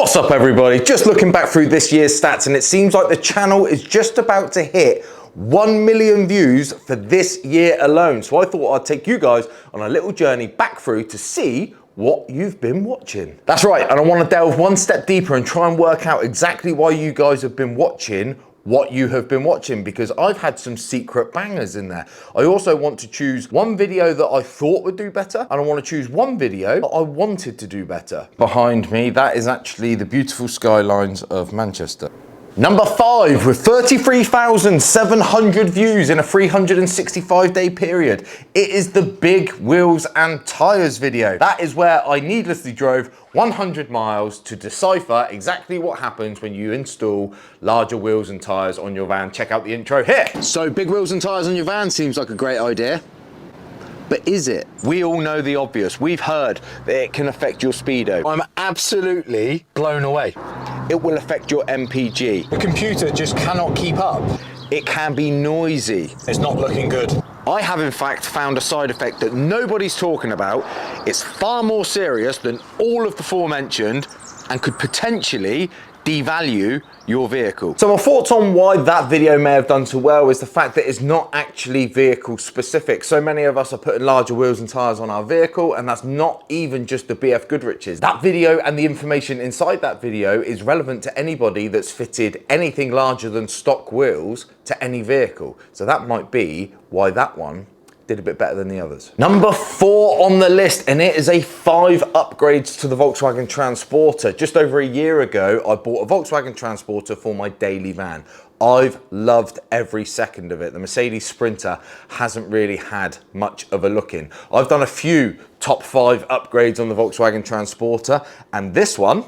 What's up everybody? Just looking back through this year's stats and it seems like the channel is just about to hit 1 million views for this year alone. So I thought I'd take you guys on a little journey back through to see what you've been watching. That's right, and I want to delve one step deeper and try and work out exactly why you guys have been watching what you have been watching, because I've had some secret bangers in there. I also want to choose one video that I thought would do better, and I want to choose one video that I wanted to do better. Behind me, that is actually the beautiful skylines of Manchester. Number 5, with 33,700 views in a 365-day period, it is the big wheels and tires video. That is where I needlessly drove 100 miles to decipher exactly what happens when you install larger wheels and tires on your van. Check out the intro here. So big wheels and tires on your van seems like a great idea. But is it? We all know the obvious. We've heard that it can affect your speedo. I'm absolutely blown away. It will affect your MPG. The computer just cannot keep up. It can be noisy. It's not looking good. I have in fact found a side effect that nobody's talking about. It's far more serious than all of the aforementioned and could potentially devalue your vehicle. So my thoughts on why that video may have done so well is the fact that it's not actually vehicle specific. So many of us are putting larger wheels and tires on our vehicle, and that's not even just the BF Goodrich's. That video and the information inside that video is relevant to anybody that's fitted anything larger than stock wheels to any vehicle. So that might be why that one did a bit better than the others. Number 4 on the list, and it is a 5 upgrades to the Volkswagen Transporter. Just over a year ago, I bought a Volkswagen Transporter for my daily van. I've loved every second of it. The Mercedes Sprinter hasn't really had much of a look in. I've done a few top 5 upgrades on the Volkswagen Transporter, and this one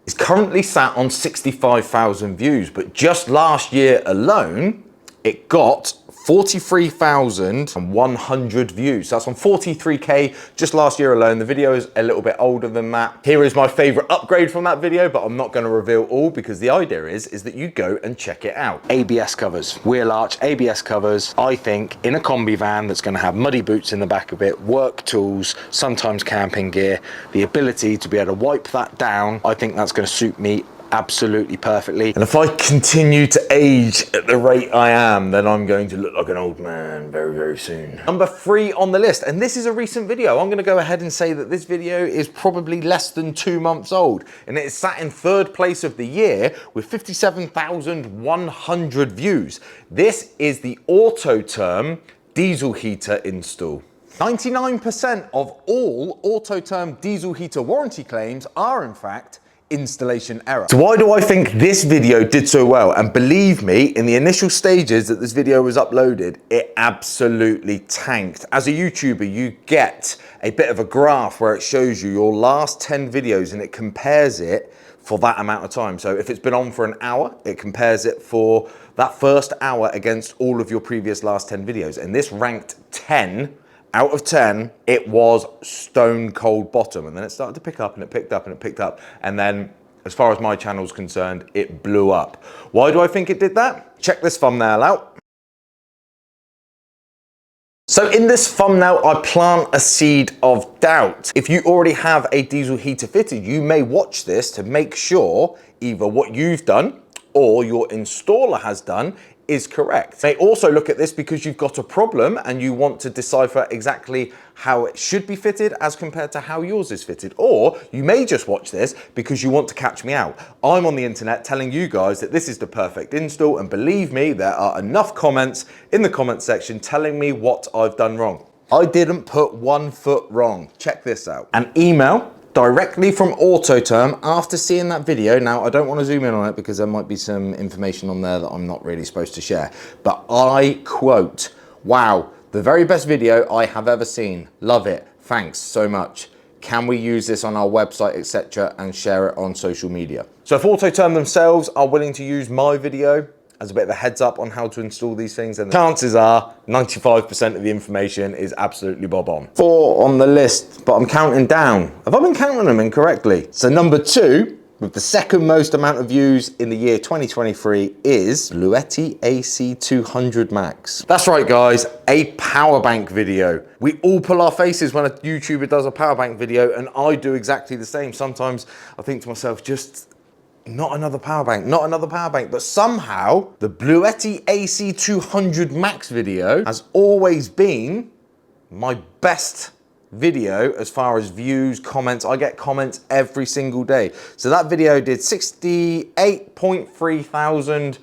is currently sat on 65,000 views, but just last year alone, it got 43,100 views. So that's on 43K just last year alone. The video is a little bit older than that. Here is my favorite upgrade from that video, but I'm not going to reveal all because the idea is that you go and check it out. ABS covers, wheel arch ABS covers. I think in a combi van that's going to have muddy boots in the back of it, work tools, sometimes camping gear, the ability to be able to wipe that down, I think that's going to suit me absolutely perfectly. And if I continue to age at the rate I am, then I'm going to look like an old man very, very soon. Number 3 on the list, and this is a recent video. I'm going to go ahead and say that this video is probably less than 2 months old, and it is sat in 3rd place of the year with 57,100 views. This is the Autoterm diesel heater install. 99% of all Autoterm diesel heater warranty claims are in fact installation error. So why do I think this video did so well? And believe me, in the initial stages that this video was uploaded, it absolutely tanked. As a YouTuber, you get a bit of a graph where it shows you your last 10 videos and it compares it for that amount of time. So if it's been on for an hour, it compares it for that first hour against all of your previous last 10 videos. And this ranked 10 out of 10, it was stone cold bottom. And then it started to pick up and it picked up and it picked up. And then as far as my channel's concerned, it blew up. Why do I think it did that? Check this thumbnail out. So in this thumbnail, I plant a seed of doubt. If you already have a diesel heater fitted, you may watch this to make sure either what you've done or your installer has done is correct. They also look at this because you've got a problem and you want to decipher exactly how it should be fitted as compared to how yours is fitted. Or you may just watch this because you want to catch me out. I'm on the internet telling you guys that this is the perfect install, and believe me, there are enough comments in the comment section telling me what I've done wrong. I didn't put 1 foot wrong. Check this out. An email directly from Autoterm after seeing that video. Now, I don't want to zoom in on it because there might be some information on there that I'm not really supposed to share. But I quote, "Wow, the very best video I have ever seen. Love it. Thanks so much. Can we use this on our website, etc., and share it on social media?" So if Autoterm themselves are willing to use my video as a bit of a heads up on how to install these things, and the chances are 95% of the information is absolutely bob on. 4 on the list, but I'm counting down. Have I been counting them incorrectly? So number 2 with the second most amount of views in the year 2023 is Luetti AC200 Max. That's right guys, a power bank video. We all pull our faces when a YouTuber does a power bank video, and I do exactly the same. Sometimes I think to myself, just not another power bank, not another power bank. But somehow the Bluetti AC200 Max video has always been my best video as far as views, comments. I get comments every single day. So that video did 68.3 thousand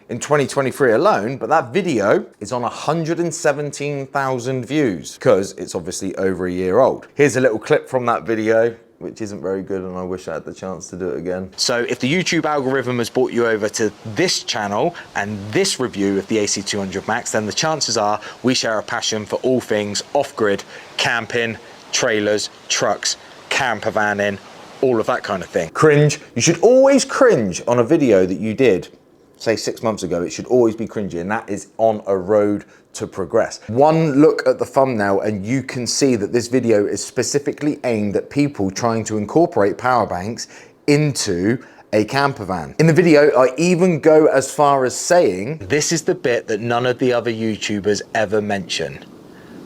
in 2023 alone, but that video is on 117,000 views because it's obviously over a year old. Here's a little clip from that video, which isn't very good, and I wish I had the chance to do it again. So if the YouTube algorithm has brought you over to this channel and this review of the AC200 Max, then the chances are we share a passion for all things off-grid, camping, trailers, trucks, camper vanning, all of that kind of thing. Cringe. You should always cringe on a video that you did, say 6 months ago. It should always be cringy, and that is on a road to progress. One look at the thumbnail and you can see that this video is specifically aimed at people trying to incorporate power banks into a camper van. In the video, I even go as far as saying, this is the bit that none of the other YouTubers ever mention.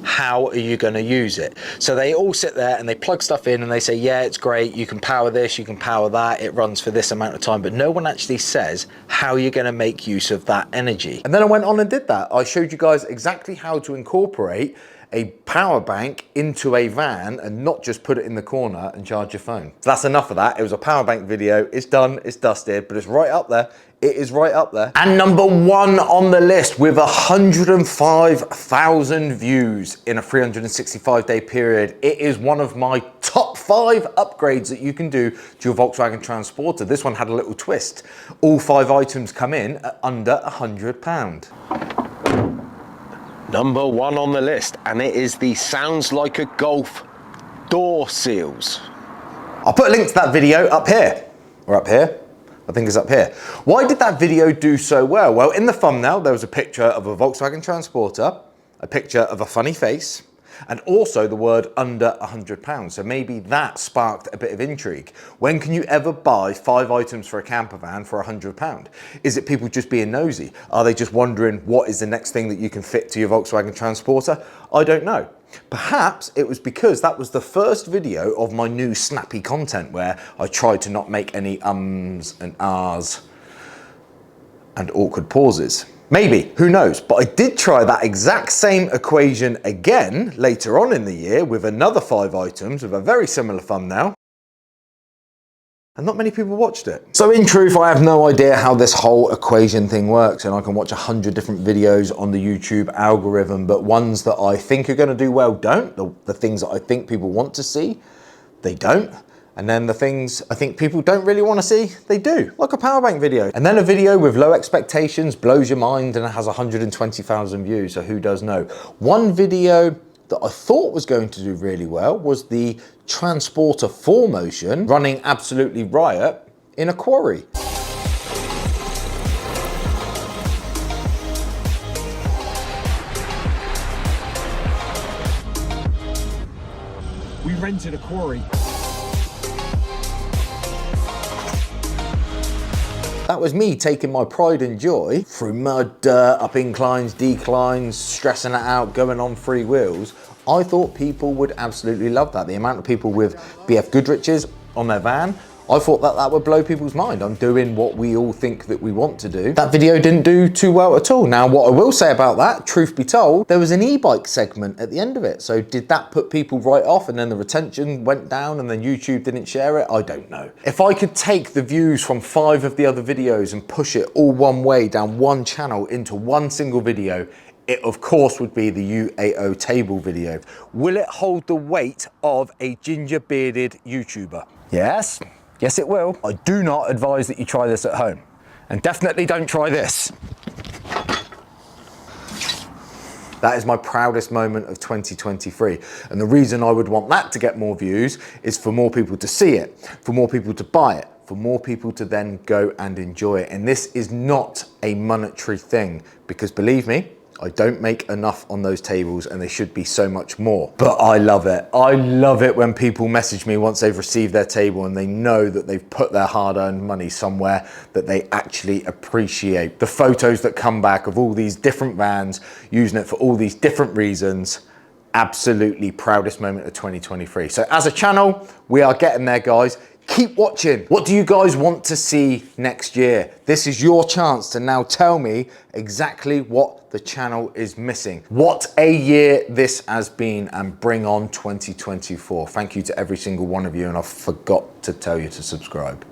How are you going to use it? So they all sit there and they plug stuff in and they say, yeah, it's great, you can power this, you can power that, it runs for this amount of time, but no one actually says how you're going to make use of that energy. And then I went on and did that. I showed you guys exactly how to incorporate a power bank into a van and not just put it in the corner and charge your phone. So that's enough of that. It was a power bank video. It's done, it's dusted, but it's right up there. It is right up there. And number one on the list with 105,000 views in a 365-day period. It is one of my top 5 upgrades that you can do to your Volkswagen Transporter. This one had a little twist. All 5 items come in at under £100. Number 1 on the list, and it is the Sounds Like a Golf door seals. I'll put a link to that video up here, or up here. I think it's up here. Why did that video do so well? Well, in the thumbnail, there was a picture of a Volkswagen Transporter, a picture of a funny face, and also the word under £100. So maybe that sparked a bit of intrigue. When can you ever buy 5 items for a camper van for £100? Is it people just being nosy? Are they just wondering what is the next thing that you can fit to your Volkswagen Transporter? I don't know. Perhaps it was because that was the first video of my new snappy content where I tried to not make any ums and ahs and awkward pauses. Maybe, who knows? But I did try that exact same equation again later on in the year with another 5 items with a very similar thumbnail. And not many people watched it. So in truth, I have no idea how this whole equation thing works, and I can watch 100 different videos on the YouTube algorithm, but ones that I think are gonna do well don't. The things that I think people want to see, they don't. And then the things I think people don't really want to see, they do, like a power bank video. And then a video with low expectations blows your mind and it has 120,000 views, so who does know? One video that I thought was going to do really well was the Transporter 4Motion running absolutely riot in a quarry. We rented a quarry. That was me taking my pride and joy through mud, dirt, up inclines, declines, stressing it out, going on 3 wheels. I thought people would absolutely love that. The amount of people with BF Goodriches on their van, I thought that that would blow people's mind. I'm doing what we all think that we want to do. That video didn't do too well at all. Now, what I will say about that, truth be told, there was an e-bike segment at the end of it. So did that put people right off and then the retention went down and then YouTube didn't share it? I don't know. If I could take the views from 5 of the other videos and push it all one way down one channel into one single video, it of course would be the UAO table video. Will it hold the weight of a ginger bearded YouTuber? Yes. Yes, it will. I do not advise that you try this at home. And definitely don't try this. That is my proudest moment of 2023. And the reason I would want that to get more views is for more people to see it, for more people to buy it, for more people to then go and enjoy it. And this is not a monetary thing, because believe me, I don't make enough on those tables and they should be so much more. But I love it. I love it when people message me once they've received their table and they know that they've put their hard-earned money somewhere that they actually appreciate. The photos that come back of all these different vans using it for all these different reasons, absolutely proudest moment of 2023. So as a channel, we are getting there, guys. keep watching. What do you guys want to see next year? This is your chance to now tell me exactly what the channel is missing. What a year this has been, and bring on 2024. Thank you to every single one of you, and I forgot to tell you to subscribe.